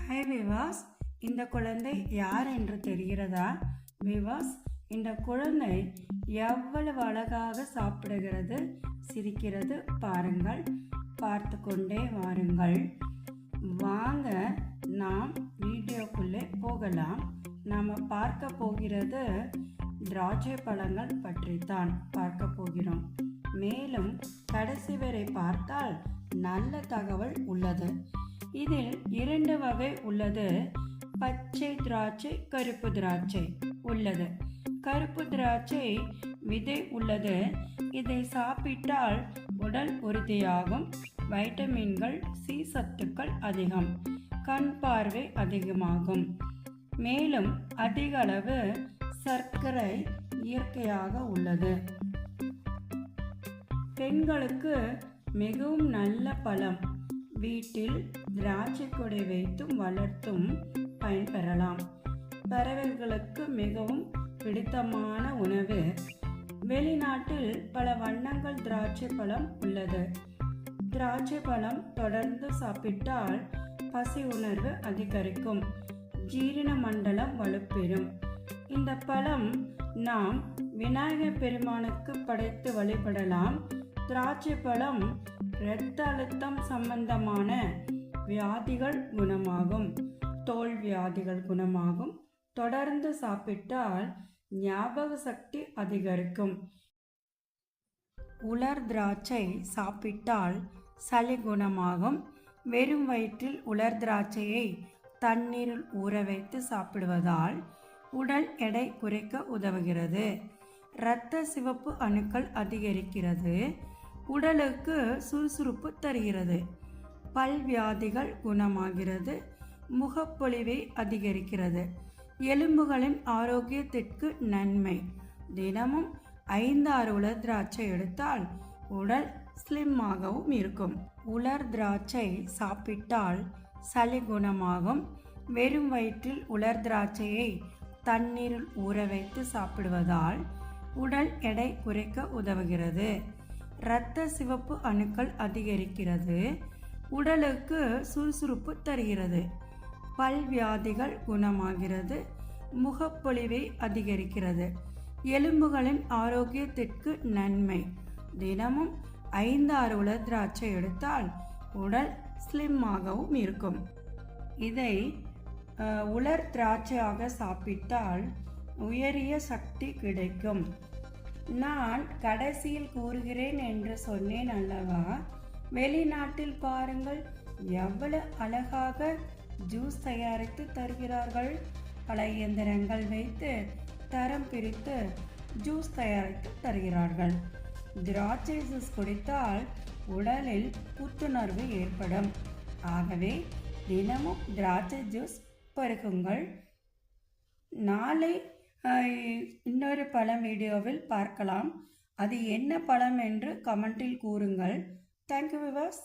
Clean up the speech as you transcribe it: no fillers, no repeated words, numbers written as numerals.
Hi விவாஸ், இந்த குழந்தை யார் என்று தெரிகிறதா? விவாஸ், இந்த குழந்தை எவ்வளவு அழகாக சாப்பிடுகிறது, சிரிக்கிறது பாருங்கள். பார்த்து கொண்டே வாருங்கள். வாங்க நாம் வீடியோக்குள்ளே போகலாம். நாம் பார்க்க போகிறது திராட்சை பழங்கள் பற்றித்தான் பார்க்க போகிறோம். மேலும் கடைசி வரை பார்த்தால் நல்ல தகவல் உள்ளது. இதில் 2 வகை உள்ளது. பச்சை திராட்சை, கருப்பு திராட்சை உள்ளது. கருப்பு திராட்சை விதை உள்ளது. இதை சாப்பிட்டால் உடல் உறுதியாகும். வைட்டமின்கள், சி சத்துக்கள் அதிகம். கண் பார்வை அதிகமாகும். மேலும் அதிக அளவு சர்க்கரை இயற்கையாக உள்ளது. பெண்களுக்கு மிகவும் நல்ல பழம். வீட்டில் திராட்சை கொடை வைத்தும் வளர்த்தும் பயன்பெறலாம். பறவைகளுக்கு மிகவும் பிடித்தமான உணவு. வெளிநாட்டில் பல வண்ணங்கள் திராட்சை பழம் உள்ளது. திராட்சை பழம் தொடர்ந்து சாப்பிட்டால் பசி உணர்வு அதிகரிக்கும். ஜீரண மண்டலம் வலுப்பெறும். இந்த பழம் நாம் விநாயகர் பெருமானுக்கு படைத்து வழிபடலாம். திராட்சை பழம் இரத்த அழுத்தம் சம்பந்தமான வியாதிகள் குணமாகும். தோல் வியாதிகள் குணமாகும். தொடர்ந்து சாப்பிட்டால் ஞாபக சக்தி அதிகரிக்கும். உலர் திராட்சை சாப்பிட்டால் சளி குணமாகும். வெறும் வயிற்றில் உலர் திராட்சையை தண்ணீரில் ஊற வைத்து சாப்பிடுவதால் உடல் எடை குறைக்க உதவுகிறது. இரத்த சிவப்பு அணுக்கள் அதிகரிக்கிறது. உடலுக்கு சுறுசுறுப்பு தருகிறது. பல்வியாதிகள் குணமாகிறது. முகப்பொலிவை அதிகரிக்கிறது. எலும்புகளின் ஆரோக்கியத்திற்கு நன்மை. தினமும் 5-6 உலர் திராட்சை எடுத்தால் உடல் ஸ்லிம்மாகவும் இருக்கும். உலர் திராட்சை சாப்பிட்டால் சளி குணமாகும். வெறும் வயிற்றில் உலர் திராட்சையை தண்ணீரில் ஊற வைத்து சாப்பிடுவதால் உடல் எடை குறைக்க உதவுகிறது. இரத்த சிவப்பு அணுக்கள் அதிகரிக்கிறது. உடலுக்கு சுறுசுறுப்பு தருகிறது. பல்வியாதிகள் குணமாகிறது. முகப்பொலிவை அதிகரிக்கிறது. எலும்புகளின் ஆரோக்கியத்திற்கு நன்மை. தினமும் 5-6 உலர் திராட்சை எடுத்தால் உடல் ஸ்லிம்மாகவும் இருக்கும். இதை உலர் திராட்சையாக சாப்பிட்டால் உயரிய சக்தி கிடைக்கும். நான் கடைசியில் கூறுகிறேன் என்று சொன்னேன் அல்லவா? வெளிநாட்டில் பாருங்கள், எவ்வளவு அழகாக ஜூஸ் தயாரித்து தருகிறார்கள். பல இயந்திரங்கள் வைத்து தரம் பிரித்து ஜூஸ் தயாரித்து தருகிறார்கள். திராட்சை ஜூஸ் குடித்தால் உடலில் புத்துணர்வு ஏற்படும். ஆகவே தினமும் திராட்சை ஜூஸ் பருகுங்கள். நாளை இன்னொரு பழம் வீடியோவில் பார்க்கலாம். அது என்ன பழம் என்று கமெண்டில் கூறுங்கள். தேங்க்யூ விவாஸ்.